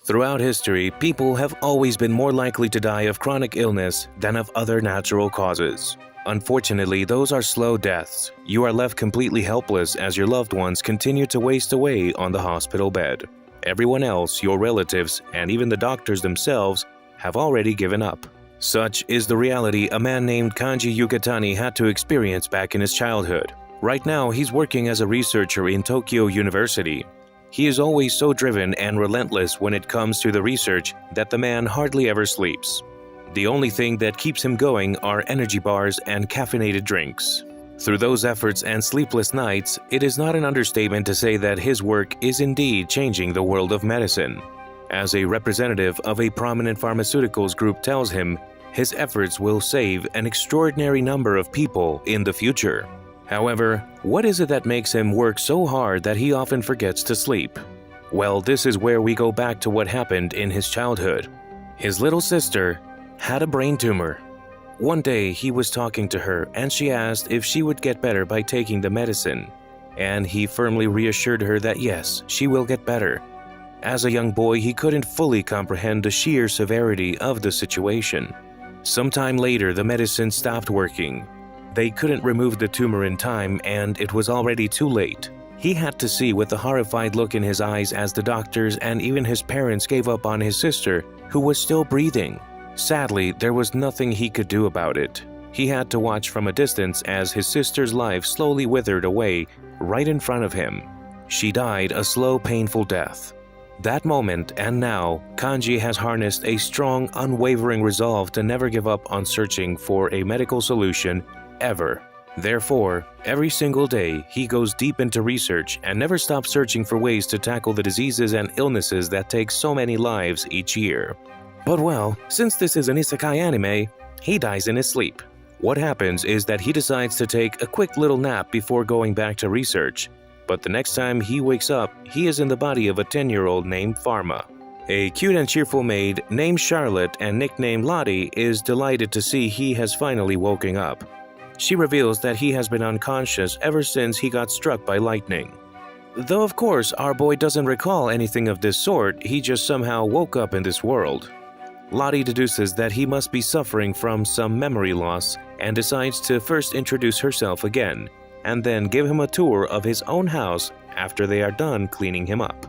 Throughout history, people have always been more likely to die of chronic illness than of other natural causes. Unfortunately, those are slow deaths. You are left completely helpless as your loved ones continue to waste away on the hospital bed. Everyone else, your relatives, and even the doctors themselves, have already given up. Such is the reality a man named Kanji Yukatani had to experience back in his childhood. Right now, he's working as a researcher in Tokyo University. He is always so driven and relentless when it comes to the research that the man hardly ever sleeps. The only thing that keeps him going are energy bars and caffeinated drinks. Through those efforts and sleepless nights, it is not an understatement to say that his work is indeed changing the world of medicine. As a representative of a prominent pharmaceuticals group tells him, his efforts will save an extraordinary number of people in the future. However, what is it that makes him work so hard that he often forgets to sleep? Well, this is where we go back to what happened in his childhood. His little sister had a brain tumor. One day, he was talking to her and she asked if she would get better by taking the medicine. And he firmly reassured her that yes, she will get better. As a young boy, he couldn't fully comprehend the sheer severity of the situation. Sometime later, the medicine stopped working. They couldn't remove the tumor in time and it was already too late. He had to see with a horrified look in his eyes as the doctors and even his parents gave up on his sister, who was still breathing. Sadly, there was nothing he could do about it. He had to watch from a distance as his sister's life slowly withered away right in front of him. She died a slow, painful death. That moment and now, Kanji has harnessed a strong, unwavering resolve to never give up on searching for a medical solution ever. Therefore, every single day, he goes deep into research and never stops searching for ways to tackle the diseases and illnesses that take so many lives each year. But well, since this is an isekai anime, he dies in his sleep. What happens is that he decides to take a quick little nap before going back to research. But the next time he wakes up, he is in the body of a 10-year-old named Pharma. A cute and cheerful maid named Charlotte and nicknamed Lottie is delighted to see he has finally woken up. She reveals that he has been unconscious ever since he got struck by lightning. Though of course our boy doesn't recall anything of this sort, he just somehow woke up in this world. Lottie deduces that he must be suffering from some memory loss and decides to first introduce herself again, and then give him a tour of his own house after they are done cleaning him up.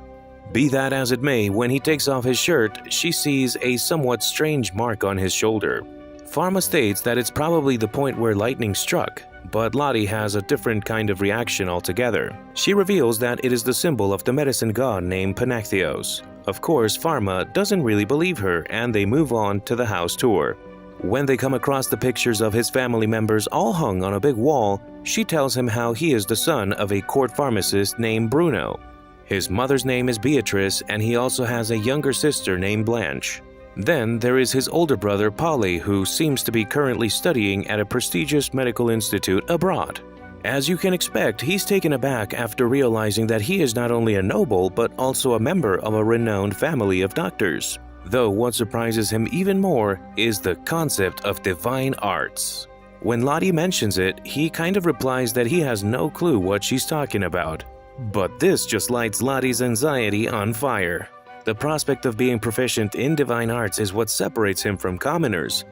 Be that as it may, when he takes off his shirt, she sees a somewhat strange mark on his shoulder. Pharma states that it's probably the point where lightning struck, but Lottie has a different kind of reaction altogether. She reveals that it is the symbol of the medicine god named Panaxios. Of course, Pharma doesn't really believe her and they move on to the house tour. When they come across the pictures of his family members all hung on a big wall, she tells him how he is the son of a court pharmacist named Bruno. His mother's name is Beatrice and he also has a younger sister named Blanche. Then there is his older brother Polly, who seems to be currently studying at a prestigious medical institute abroad. As you can expect, he's taken aback after realizing that he is not only a noble but also a member of a renowned family of doctors. Though what surprises him even more is the concept of divine arts. When Lottie mentions it, he kind of replies that he has no clue what she's talking about. But this just lights Lottie's anxiety on fire. The prospect of being proficient in divine arts is what separates him from commoners.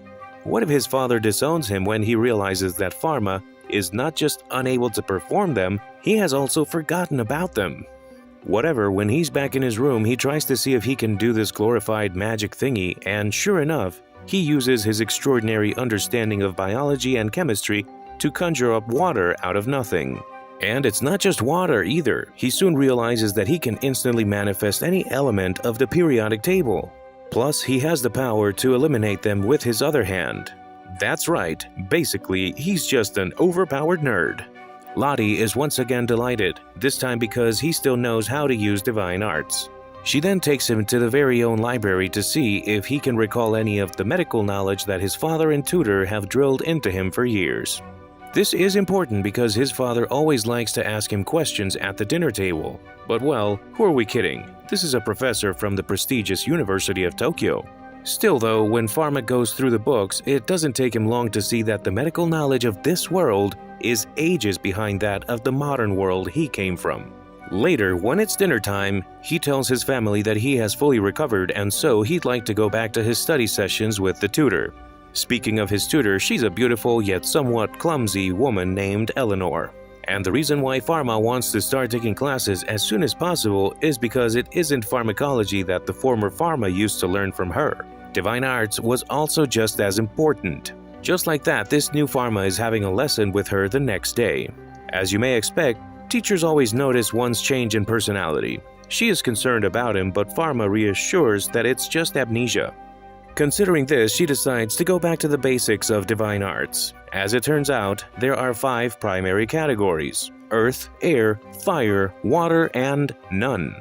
What if his father disowns him when he realizes that Pharma is not just unable to perform them, he has also forgotten about them? Whatever, when he's back in his room, he tries to see if he can do this glorified magic thingy, and sure enough, he uses his extraordinary understanding of biology and chemistry to conjure up water out of nothing. And it's not just water either. He soon realizes that he can instantly manifest any element of the periodic table. Plus, he has the power to eliminate them with his other hand. That's right, basically, he's just an overpowered nerd. Lottie is once again delighted, this time because he still knows how to use divine arts. She then takes him to the very own library to see if he can recall any of the medical knowledge that his father and tutor have drilled into him for years. This is important because his father always likes to ask him questions at the dinner table. But well, who are we kidding? This is a professor from the prestigious University of Tokyo. Still though, when Pharma goes through the books, it doesn't take him long to see that the medical knowledge of this world is ages behind that of the modern world he came from. Later, when it's dinner time, he tells his family that he has fully recovered and so he'd like to go back to his study sessions with the tutor. Speaking of his tutor, she's a beautiful yet somewhat clumsy woman named Eleanor. And the reason why Pharma wants to start taking classes as soon as possible is because it isn't pharmacology that the former Pharma used to learn from her. Divine Arts was also just as important. Just like that, this new Pharma is having a lesson with her the next day. As you may expect, teachers always notice one's change in personality. She is concerned about him, but Pharma reassures that it's just amnesia. Considering this, she decides to go back to the basics of Divine Arts. As it turns out, there are 5 primary categories: Earth, Air, Fire, Water, and None.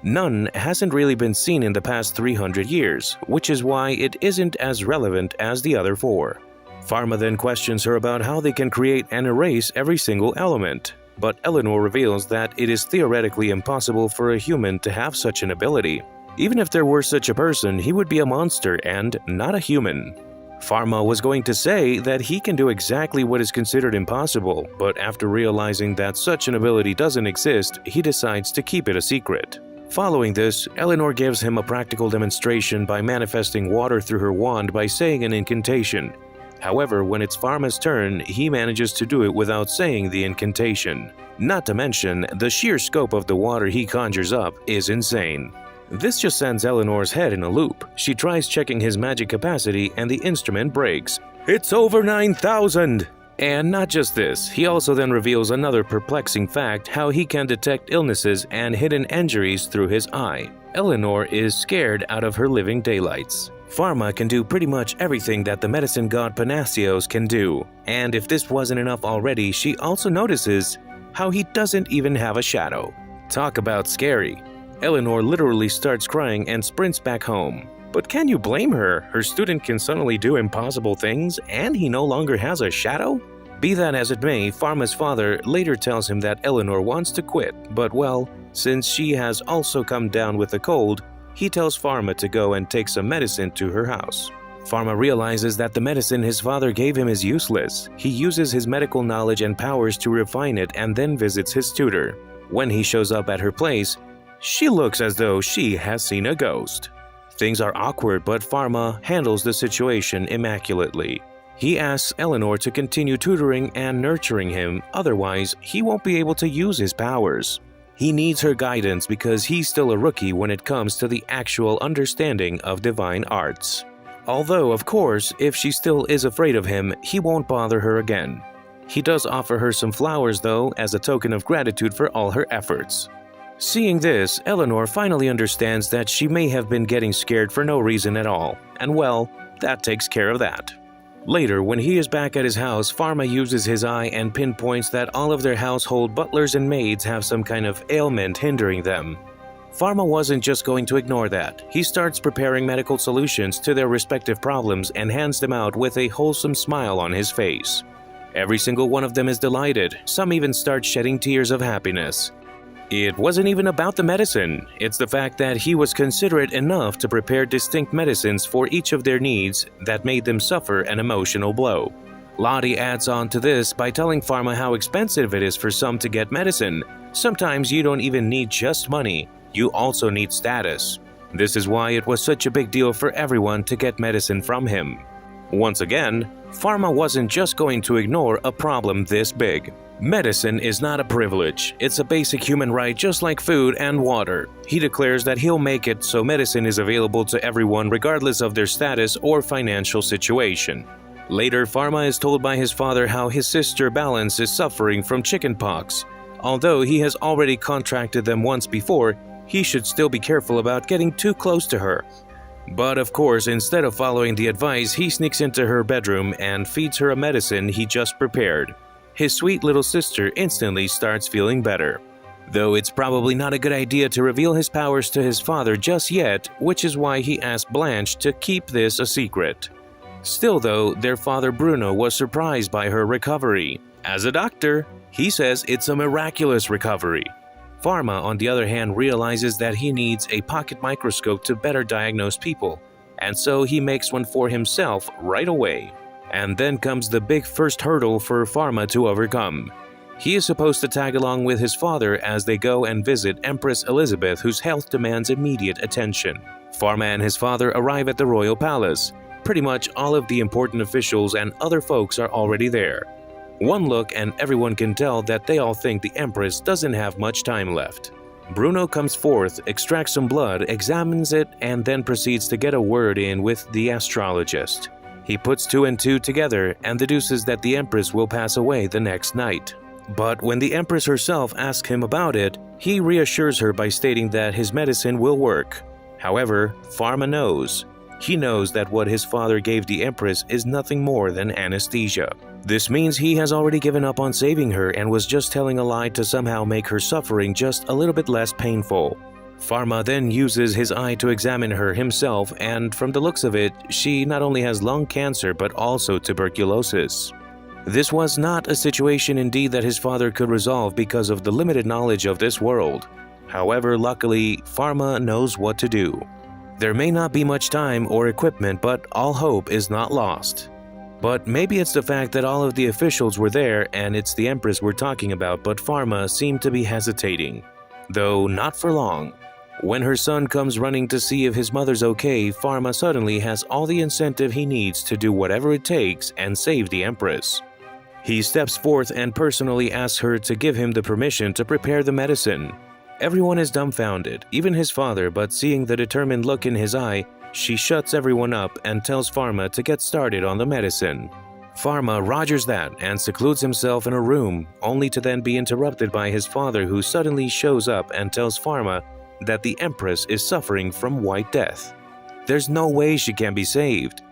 None hasn't really been seen in the past 300 years, which is why it isn't as relevant as the other 4. Pharma then questions her about how they can create and erase every single element. But Eleanor reveals that it is theoretically impossible for a human to have such an ability. Even if there were such a person, he would be a monster and not a human. Pharma was going to say that he can do exactly what is considered impossible, but after realizing that such an ability doesn't exist, he decides to keep it a secret. Following this, Eleanor gives him a practical demonstration by manifesting water through her wand by saying an incantation. However, when it's Pharma's turn, he manages to do it without saying the incantation. Not to mention, the sheer scope of the water he conjures up is insane. This just sends Eleanor's head in a loop. She tries checking his magic capacity and the instrument breaks. It's over 9,000! And not just this, he also then reveals another perplexing fact: how he can detect illnesses and hidden injuries through his eye. Eleanor is scared out of her living daylights. Pharma can do pretty much everything that the medicine god Panaceos can do. And if this wasn't enough already, she also notices how he doesn't even have a shadow. Talk about scary. Eleanor literally starts crying and sprints back home. But can you blame her? Her student can suddenly do impossible things and he no longer has a shadow? Be that as it may, Pharma's father later tells him that Eleanor wants to quit, but well, since she has also come down with a cold, he tells Pharma to go and take some medicine to her house. Pharma realizes that the medicine his father gave him is useless. He uses his medical knowledge and powers to refine it and then visits his tutor. When he shows up at her place, she looks as though she has seen a ghost. Things are awkward, but Pharma handles the situation immaculately. He asks Eleanor to continue tutoring and nurturing him, otherwise he won't be able to use his powers. He needs her guidance because he's still a rookie when it comes to the actual understanding of divine arts. Although, of course, if she still is afraid of him, he won't bother her again. He does offer her some flowers though, as a token of gratitude for all her efforts. Seeing this, Eleanor finally understands that she may have been getting scared for no reason at all, and well, that takes care of that. Later, when he is back at his house, Pharma uses his eye and pinpoints that all of their household butlers and maids have some kind of ailment hindering them. Pharma wasn't just going to ignore that. He starts preparing medical solutions to their respective problems and hands them out with a wholesome smile on his face. Every single one of them is delighted. Some even start shedding tears of happiness. It wasn't even about the medicine. It's the fact that he was considerate enough to prepare distinct medicines for each of their needs that made them suffer an emotional blow. Lottie adds on to this by telling Pharma how expensive it is for some to get medicine. Sometimes you don't even need just money, you also need status. This is why it was such a big deal for everyone to get medicine from him. Once again, Pharma wasn't just going to ignore a problem this big. Medicine is not a privilege, it's a basic human right just like food and water. He declares that he'll make it so medicine is available to everyone regardless of their status or financial situation. Later, Pharma is told by his father how his sister Balance is suffering from chickenpox. Although he has already contracted them once before, he should still be careful about getting too close to her. But of course, instead of following the advice, he sneaks into her bedroom and feeds her a medicine he just prepared. His sweet little sister instantly starts feeling better. Though it's probably not a good idea to reveal his powers to his father just yet, which is why he asked Blanche to keep this a secret. Still though, their father Bruno was surprised by her recovery. As a doctor, he says it's a miraculous recovery. Pharma, on the other hand, realizes that he needs a pocket microscope to better diagnose people, and so he makes one for himself right away. And then comes the big first hurdle for Pharma to overcome. He is supposed to tag along with his father as they go and visit Empress Elizabeth, whose health demands immediate attention. Pharma and his father arrive at the royal palace. Pretty much all of the important officials and other folks are already there. One look and everyone can tell that they all think the Empress doesn't have much time left. Bruno comes forth, extracts some blood, examines it, and then proceeds to get a word in with the astrologist. He puts 2 and 2 together and deduces that the Empress will pass away the next night. But when the Empress herself asks him about it, he reassures her by stating that his medicine will work. However, Pharma knows. He knows that what his father gave the Empress is nothing more than anesthesia. This means he has already given up on saving her and was just telling a lie to somehow make her suffering just a little bit less painful. Pharma then uses his eye to examine her himself, and from the looks of it, she not only has lung cancer but also tuberculosis. This was not a situation indeed that his father could resolve because of the limited knowledge of this world. However, luckily, Pharma knows what to do. There may not be much time or equipment, but all hope is not lost. But maybe it's the fact that all of the officials were there and it's the Empress we're talking about, but Pharma seemed to be hesitating. Though not for long. When her son comes running to see if his mother's okay, Pharma suddenly has all the incentive he needs to do whatever it takes and save the Empress. He steps forth and personally asks her to give him the permission to prepare the medicine. Everyone is dumbfounded, even his father, but seeing the determined look in his eye, she shuts everyone up and tells Pharma to get started on the medicine. Pharma rogers that and secludes himself in a room, only to then be interrupted by his father, who suddenly shows up and tells Pharma that the Empress is suffering from White Death. There's no way she can be saved.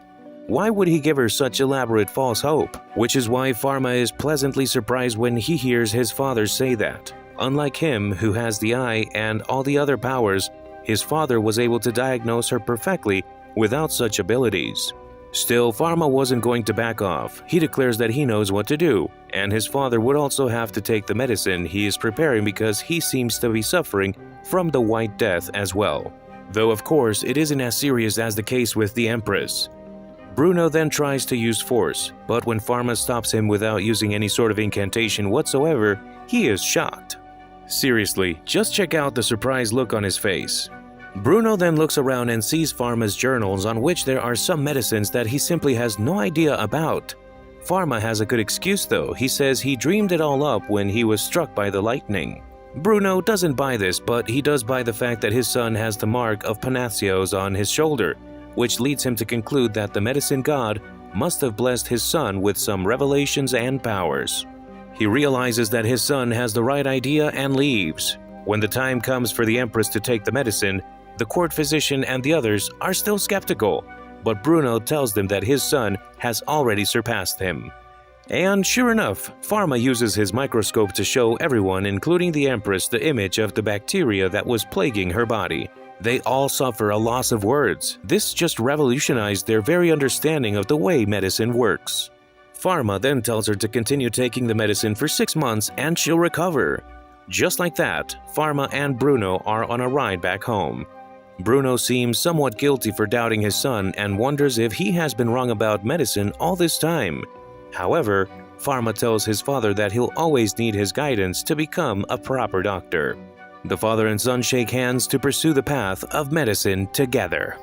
Why would he give her such elaborate false hope? Which is why Pharma is pleasantly surprised when he hears his father say that. Unlike him, who has the eye and all the other powers, his father was able to diagnose her perfectly without such abilities. Still, Pharma wasn't going to back off. He declares that he knows what to do, and his father would also have to take the medicine he is preparing because he seems to be suffering from the White Death as well. Though of course, it isn't as serious as the case with the Empress. Bruno then tries to use force, but when Pharma stops him without using any sort of incantation whatsoever, he is shocked. Seriously, just check out the surprised look on his face. Bruno then looks around and sees Pharma's journals on which there are some medicines that he simply has no idea about. Pharma has a good excuse though. He says he dreamed it all up when he was struck by the lightning. Bruno doesn't buy this, but he does buy the fact that his son has the mark of Panatheos on his shoulder, which leads him to conclude that the medicine god must have blessed his son with some revelations and powers. He realizes that his son has the right idea and leaves. When the time comes for the Empress to take the medicine, the court physician and the others are still skeptical, but Bruno tells them that his son has already surpassed him. And sure enough, Pharma uses his microscope to show everyone, including the Empress, the image of the bacteria that was plaguing her body. They all suffer a loss of words. This just revolutionized their very understanding of the way medicine works. Pharma then tells her to continue taking the medicine for 6 months and she'll recover. Just like that, Pharma and Bruno are on a ride back home. Bruno seems somewhat guilty for doubting his son and wonders if he has been wrong about medicine all this time. However, Pharma tells his father that he'll always need his guidance to become a proper doctor. The father and son shake hands to pursue the path of medicine together.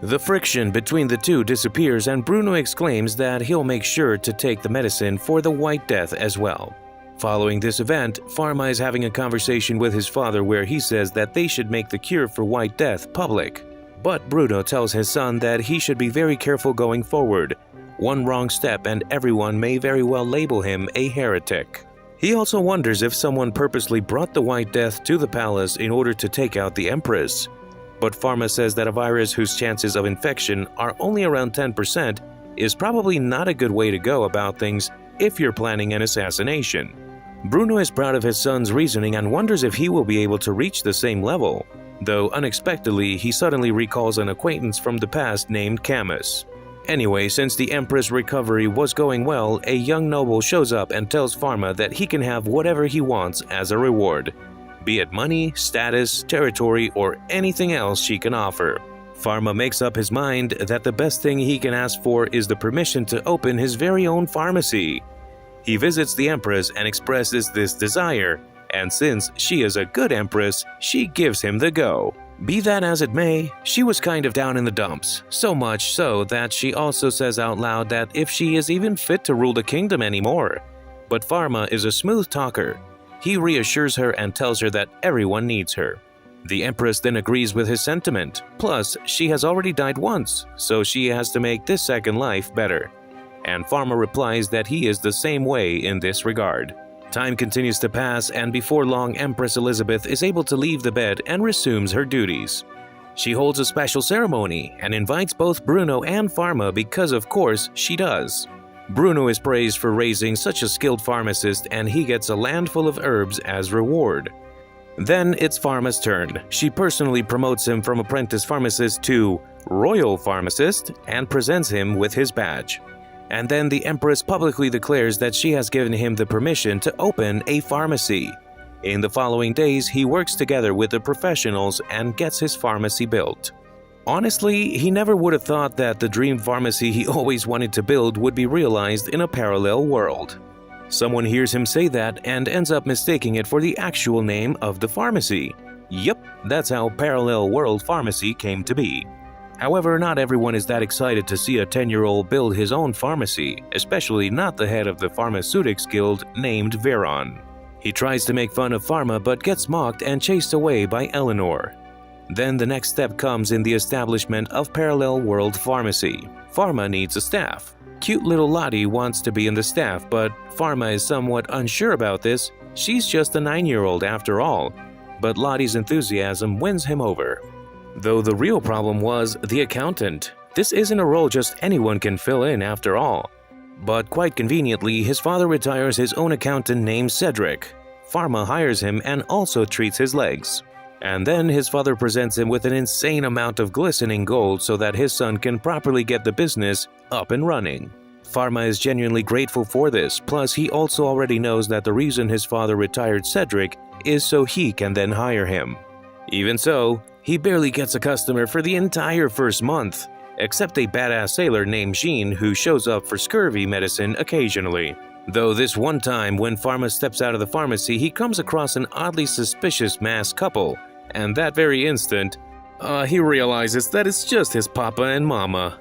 The friction between the two disappears and Bruno exclaims that he'll make sure to take the medicine for the White Death as well. Following this event, Pharma is having a conversation with his father where he says that they should make the cure for White Death public. But Bruno tells his son that he should be very careful going forward. One wrong step and everyone may very well label him a heretic. He also wonders if someone purposely brought the White Death to the palace in order to take out the Empress. But Pharma says that a virus whose chances of infection are only around 10% is probably not a good way to go about things if you're planning an assassination. Bruno is proud of his son's reasoning and wonders if he will be able to reach the same level, though unexpectedly he suddenly recalls an acquaintance from the past named Camus. Anyway, since the Empress' recovery was going well, a young noble shows up and tells Pharma that he can have whatever he wants as a reward, be it money, status, territory, or anything else she can offer. Pharma makes up his mind that the best thing he can ask for is the permission to open his very own pharmacy. He visits the Empress and expresses this desire, and since she is a good Empress, she gives him the go. Be that as it may, she was kind of down in the dumps, so much so that she also says out loud that if she is even fit to rule the kingdom anymore. But Pharma is a smooth talker. He reassures her and tells her that everyone needs her. The Empress then agrees with his sentiment, plus she has already died once, so she has to make this second life better. And Pharma replies that he is the same way in this regard. Time continues to pass, and before long Empress Elizabeth is able to leave the bed and resumes her duties. She holds a special ceremony and invites both Bruno and Pharma because of course she does. Bruno is praised for raising such a skilled pharmacist, and he gets a land full of herbs as reward. Then it's Pharma's turn. She personally promotes him from apprentice pharmacist to royal pharmacist and presents him with his badge. And then the Empress publicly declares that she has given him the permission to open a pharmacy. In the following days, he works together with the professionals and gets his pharmacy built. Honestly, he never would have thought that the dream pharmacy he always wanted to build would be realized in a parallel world. Someone hears him say that and ends up mistaking it for the actual name of the pharmacy. Yup, that's how Parallel World Pharmacy came to be. However, not everyone is that excited to see a 10-year-old build his own pharmacy, especially not the head of the Pharmaceutics Guild named Veron. He tries to make fun of Pharma but gets mocked and chased away by Eleanor. Then the next step comes in the establishment of Parallel World Pharmacy. Pharma needs a staff. Cute little Lottie wants to be in the staff, but Pharma is somewhat unsure about this. She's just a 9-year-old after all, but Lottie's enthusiasm wins him over. Though the real problem was the accountant. This isn't a role just anyone can fill in after all. But quite conveniently, his father retires his own accountant named Cedric. Pharma hires him and also treats his legs. And then his father presents him with an insane amount of glistening gold so that his son can properly get the business up and running. Pharma is genuinely grateful for this, plus he also already knows that the reason his father retired Cedric is so he can then hire him. Even so, he barely gets a customer for the entire first month, except a badass sailor named Jean who shows up for scurvy medicine occasionally. Though this one time when Pharma steps out of the pharmacy, he comes across an oddly suspicious masked couple, and that very instant, he realizes that it's just his papa and mama.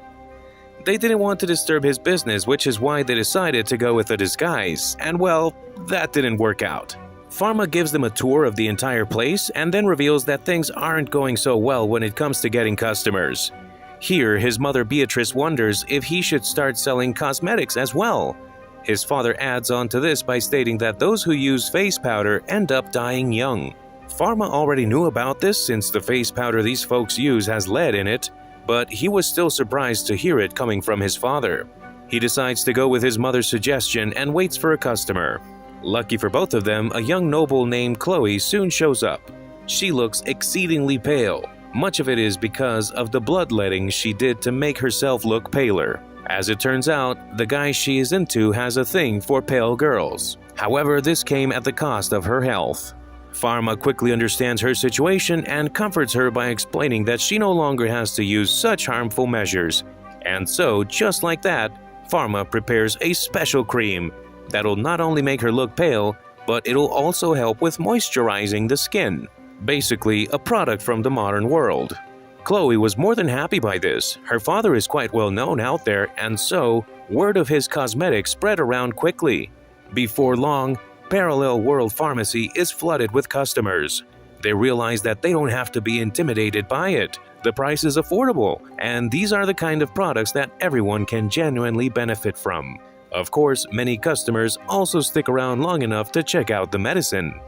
They didn't want to disturb his business, which is why they decided to go with a disguise, and well, that didn't work out. Pharma gives them a tour of the entire place and then reveals that things aren't going so well when it comes to getting customers. Here, his mother Beatrice wonders if he should start selling cosmetics as well. His father adds on to this by stating that those who use face powder end up dying young. Pharma already knew about this since the face powder these folks use has lead in it, but he was still surprised to hear it coming from his father. He decides to go with his mother's suggestion and waits for a customer. Lucky for both of them, a young noble named Chloe soon shows up. She looks exceedingly pale. Much of it is because of the bloodletting she did to make herself look paler. As it turns out, the guy she is into has a thing for pale girls. However, this came at the cost of her health. Pharma quickly understands her situation and comforts her by explaining that she no longer has to use such harmful measures. And so, just like that, Pharma prepares a special cream that'll not only make her look pale, but it'll also help with moisturizing the skin. Basically, a product from the modern world. Chloe was more than happy by this. Her father is quite well known out there, and so, word of his cosmetics spread around quickly. Before long, Parallel World Pharmacy is flooded with customers. They realize that they don't have to be intimidated by it. The price is affordable, and these are the kind of products that everyone can genuinely benefit from. Of course, many customers also stick around long enough to check out the medicine.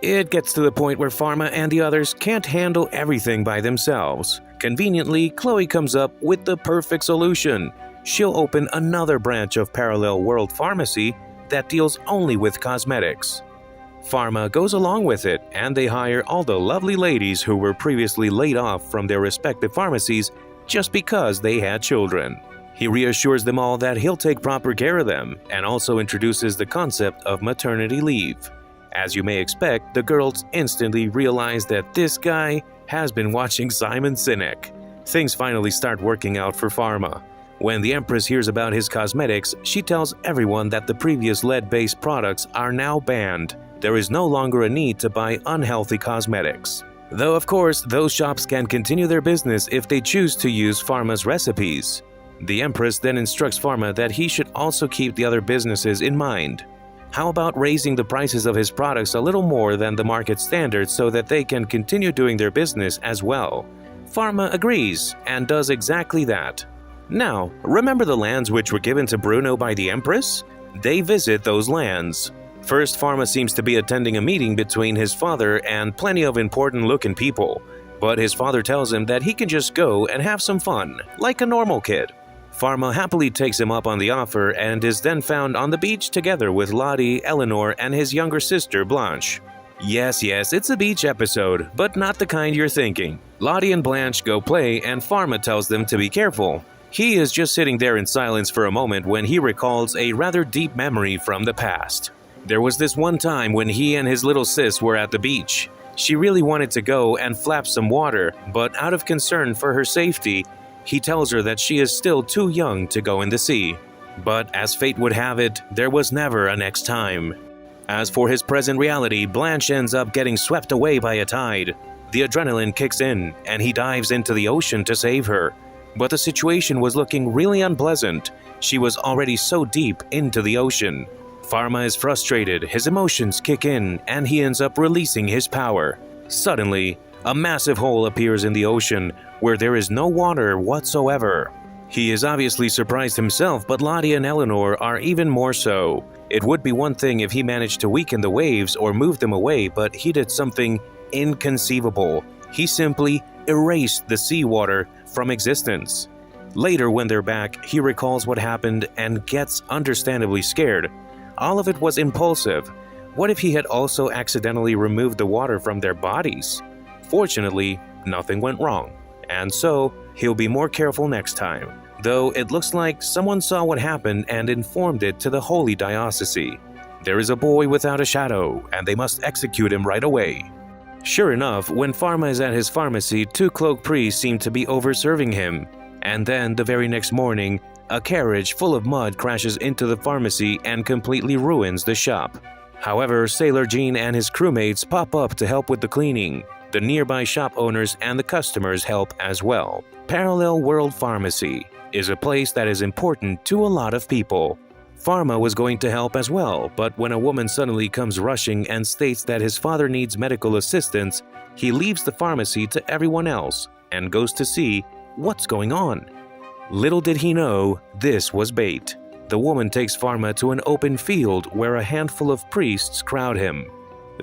It gets to the point where Pharma and the others can't handle everything by themselves. Conveniently, Chloe comes up with the perfect solution. She'll open another branch of Parallel World Pharmacy that deals only with cosmetics. Pharma goes along with it, and they hire all the lovely ladies who were previously laid off from their respective pharmacies just because they had children. He reassures them all that he'll take proper care of them, and also introduces the concept of maternity leave. As you may expect, the girls instantly realize that this guy has been watching Simon Sinek. Things finally start working out for Pharma. When the Empress hears about his cosmetics, she tells everyone that the previous lead-based products are now banned. There is no longer a need to buy unhealthy cosmetics. Though of course, those shops can continue their business if they choose to use Pharma's recipes. The Empress then instructs Pharma that he should also keep the other businesses in mind. How about raising the prices of his products a little more than the market standard so that they can continue doing their business as well? Pharma agrees and does exactly that. Now, remember the lands which were given to Bruno by the Empress? They visit those lands. First, Pharma seems to be attending a meeting between his father and plenty of important-looking people, but his father tells him that he can just go and have some fun, like a normal kid. Pharma happily takes him up on the offer and is then found on the beach together with Lottie, Eleanor, and his younger sister Blanche. Yes, it's a beach episode, but not the kind you're thinking. Lottie and Blanche go play and Pharma tells them to be careful. He is just sitting there in silence for a moment when he recalls a rather deep memory from the past. There was this one time when he and his little sis were at the beach. She really wanted to go and flap some water, but out of concern for her safety, he tells her that she is still too young to go in the sea. But as fate would have it, there was never a next time. As for his present reality, Blanche ends up getting swept away by a tide. The adrenaline kicks in, and he dives into the ocean to save her. But the situation was looking really unpleasant. She was already so deep into the ocean. Pharma is frustrated, his emotions kick in, and he ends up releasing his power. Suddenly, a massive hole appears in the ocean, where there is no water whatsoever. He is obviously surprised himself, but Lottie and Eleanor are even more so. It would be one thing if he managed to weaken the waves or move them away, but he did something inconceivable. He simply erased the seawater from existence. Later, when they're back, he recalls what happened and gets understandably scared. All of it was impulsive. What if he had also accidentally removed the water from their bodies? Fortunately, nothing went wrong, and so he'll be more careful next time. Though it looks like someone saw what happened and informed it to the Holy Diocese. There is a boy without a shadow, and they must execute him right away. Sure enough, when Pharma is at his pharmacy, two cloaked priests seem to be over-serving him. And then, the very next morning, a carriage full of mud crashes into the pharmacy and completely ruins the shop. However, Sailor Jean and his crewmates pop up to help with the cleaning. The nearby shop owners and the customers help as well. Parallel World Pharmacy is a place that is important to a lot of people. Pharma was going to help as well, but when a woman suddenly comes rushing and states that his father needs medical assistance, he leaves the pharmacy to everyone else and goes to see what's going on. Little did he know, this was bait. The woman takes Pharma to an open field where a handful of priests crowd him.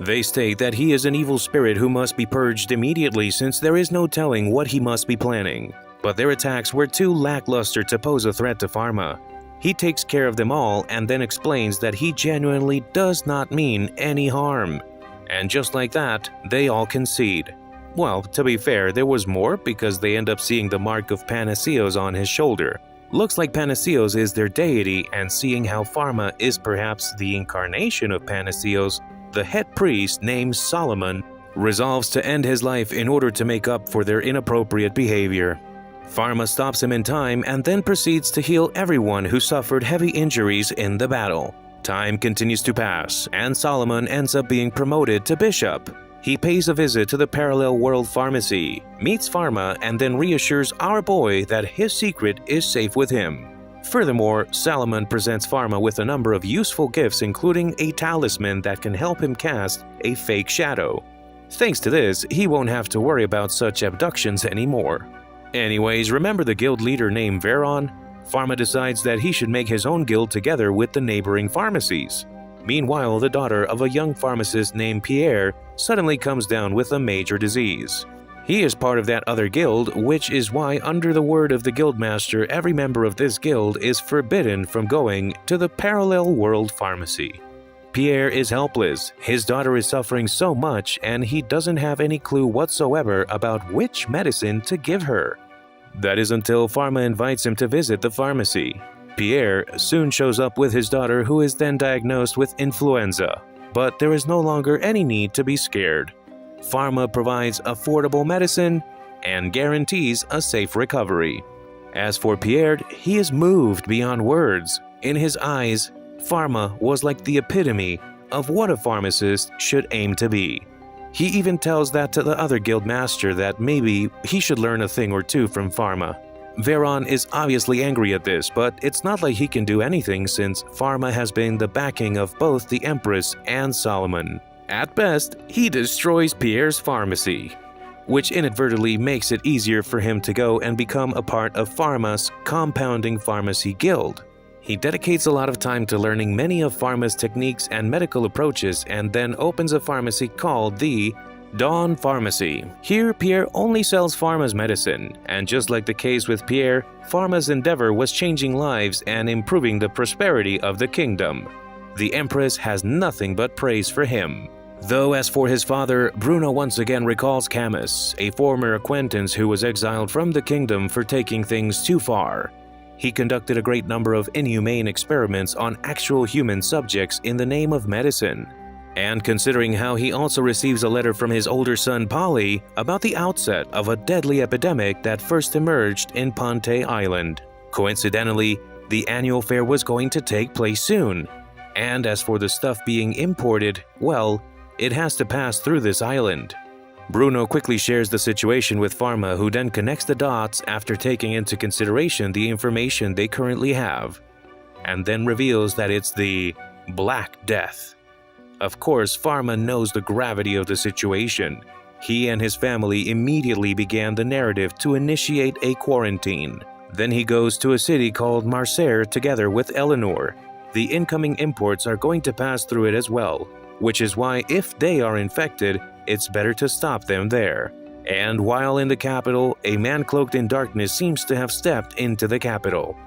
They state that he is an evil spirit who must be purged immediately since there is no telling what he must be planning. But their attacks were too lackluster to pose a threat to Pharma. He takes care of them all and then explains that he genuinely does not mean any harm. And just like that, they all concede. Well, to be fair, there was more because they end up seeing the mark of Panaceos on his shoulder. Looks like Panaceos is their deity, and seeing how Pharma is perhaps the incarnation of Panaceos, the head priest named Solomon resolves to end his life in order to make up for their inappropriate behavior. Pharma stops him in time and then proceeds to heal everyone who suffered heavy injuries in the battle. Time continues to pass, and Solomon ends up being promoted to bishop. He pays a visit to the Parallel World Pharmacy, meets Pharma, and then reassures our boy that his secret is safe with him. Furthermore, Solomon presents Pharma with a number of useful gifts, including a talisman that can help him cast a fake shadow. Thanks to this, he won't have to worry about such abductions anymore. Anyways, remember the guild leader named Veron? Pharma decides that he should make his own guild together with the neighboring pharmacies. Meanwhile, the daughter of a young pharmacist named Pierre suddenly comes down with a major disease. He is part of that other guild, which is why, under the word of the guildmaster, every member of this guild is forbidden from going to the Parallel World Pharmacy. Pierre is helpless, his daughter is suffering so much, and he doesn't have any clue whatsoever about which medicine to give her. That is until Pharma invites him to visit the pharmacy. Pierre soon shows up with his daughter, who is then diagnosed with influenza, but there is no longer any need to be scared. Pharma provides affordable medicine and guarantees a safe recovery. As for Pierre, he is moved beyond words. In his eyes, Pharma was like the epitome of what a pharmacist should aim to be. He even tells that to the other guild master that maybe he should learn a thing or two from Pharma. Veron is obviously angry at this, but it's not like he can do anything since Pharma has been the backing of both the Empress and Solomon. At best, he destroys Pierre's pharmacy, which inadvertently makes it easier for him to go and become a part of Pharma's compounding pharmacy guild. He dedicates a lot of time to learning many of Pharma's techniques and medical approaches and then opens a pharmacy called the Dawn Pharmacy. Here, Pierre only sells Pharma's medicine, and just like the case with Pierre, Pharma's endeavor was changing lives and improving the prosperity of the kingdom. The Empress has nothing but praise for him. Though as for his father, Bruno once again recalls Camus, a former acquaintance who was exiled from the kingdom for taking things too far. He conducted a great number of inhumane experiments on actual human subjects in the name of medicine. And considering how he also receives a letter from his older son Polly about the outset of a deadly epidemic that first emerged in Ponte Island. Coincidentally, the annual fair was going to take place soon. And as for the stuff being imported, well, it has to pass through this island. Bruno quickly shares the situation with Pharma, who then connects the dots after taking into consideration the information they currently have, and then reveals that it's the Black Death. Of course, Pharma knows the gravity of the situation. He and his family immediately began the narrative to initiate a quarantine. Then he goes to a city called Marseille together with Eleanor. The incoming imports are going to pass through it as well, which is why if they are infected, it's better to stop them there. And while in the capital, a man cloaked in darkness seems to have stepped into the capital.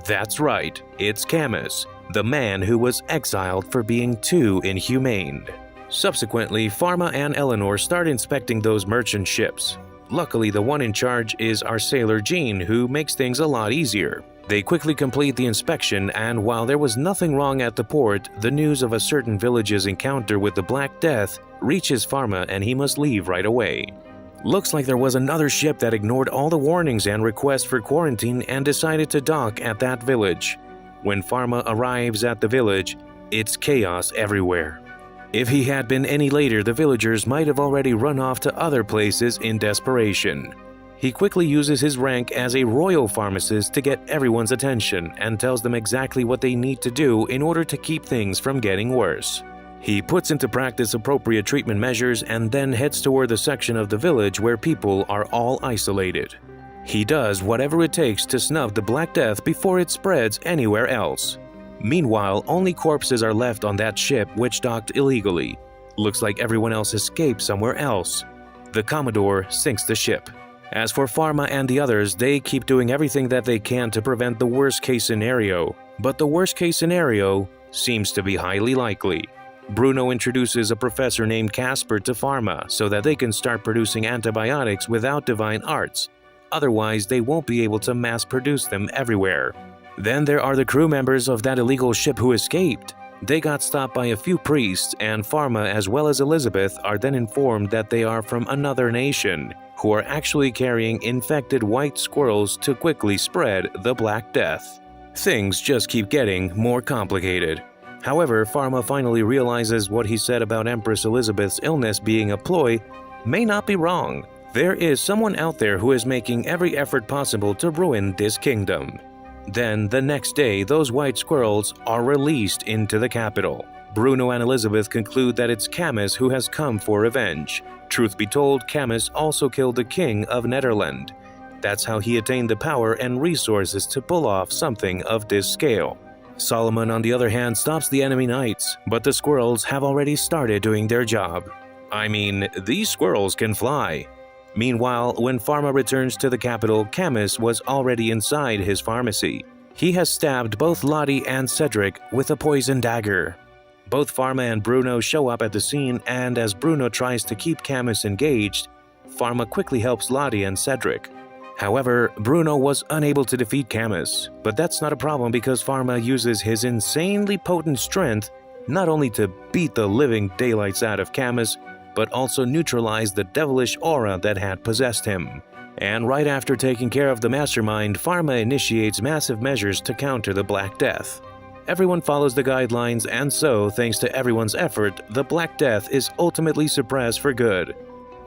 That's right, it's Camus, the man who was exiled for being too inhumane. Subsequently, Pharma and Eleanor start inspecting those merchant ships. Luckily, the one in charge is our sailor Jean, who makes things a lot easier. They quickly complete the inspection, and while there was nothing wrong at the port, the news of a certain village's encounter with the Black Death reaches Pharma and he must leave right away. Looks like there was another ship that ignored all the warnings and requests for quarantine and decided to dock at that village. When Pharma arrives at the village, it's chaos everywhere. If he had been any later, the villagers might have already run off to other places in desperation. He quickly uses his rank as a royal pharmacist to get everyone's attention and tells them exactly what they need to do in order to keep things from getting worse. He puts into practice appropriate treatment measures and then heads toward the section of the village where people are all isolated. He does whatever it takes to snub the Black Death before it spreads anywhere else. Meanwhile, only corpses are left on that ship which docked illegally. Looks like everyone else escaped somewhere else. The Commodore sinks the ship. As for Pharma and the others, they keep doing everything that they can to prevent the worst-case scenario. But the worst-case scenario seems to be highly likely. Bruno introduces a professor named Casper to Pharma so that they can start producing antibiotics without divine arts. Otherwise, they won't be able to mass-produce them everywhere. Then there are the crew members of that illegal ship who escaped. They got stopped by a few priests, and Pharma as well as Elizabeth are then informed that they are from another nation, who are actually carrying infected white squirrels to quickly spread the Black Death. Things just keep getting more complicated. However, Pharma finally realizes what he said about Empress Elizabeth's illness being a ploy may not be wrong. There is someone out there who is making every effort possible to ruin this kingdom. Then, the next day, those white squirrels are released into the capital. Bruno and Elizabeth conclude that it's Camus who has come for revenge. Truth be told, Camus also killed the king of Netherland. That's how he attained the power and resources to pull off something of this scale. Solomon, on the other hand, stops the enemy knights, but the squirrels have already started doing their job. I mean, these squirrels can fly. Meanwhile, when Pharma returns to the capital, Camus was already inside his pharmacy. He has stabbed both Lottie and Cedric with a poison dagger. Both Pharma and Bruno show up at the scene, and as Bruno tries to keep Camus engaged, Pharma quickly helps Lottie and Cedric. However, Bruno was unable to defeat Camus, but that's not a problem because Pharma uses his insanely potent strength not only to beat the living daylights out of Camus, but also neutralize the devilish aura that had possessed him. And right after taking care of the mastermind, Pharma initiates massive measures to counter the Black Death. Everyone follows the guidelines, and so, thanks to everyone's effort, the Black Death is ultimately suppressed for good.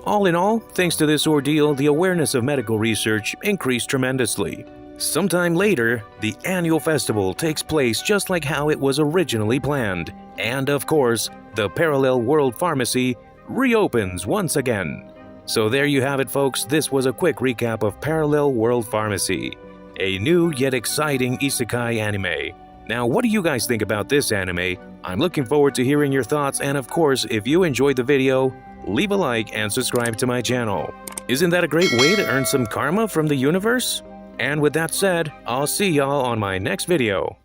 All in all, thanks to this ordeal, the awareness of medical research increased tremendously. Sometime later, the annual festival takes place just like how it was originally planned. And of course, the Parallel World Pharmacy reopens once again. So there you have it, folks. This was a quick recap of Parallel World Pharmacy, a new yet exciting isekai anime. Now, what do you guys think about this anime? I'm looking forward to hearing your thoughts, and of course, if you enjoyed the video, leave a like and subscribe to my channel. Isn't that a great way to earn some karma from the universe? And with that said, I'll see y'all on my next video.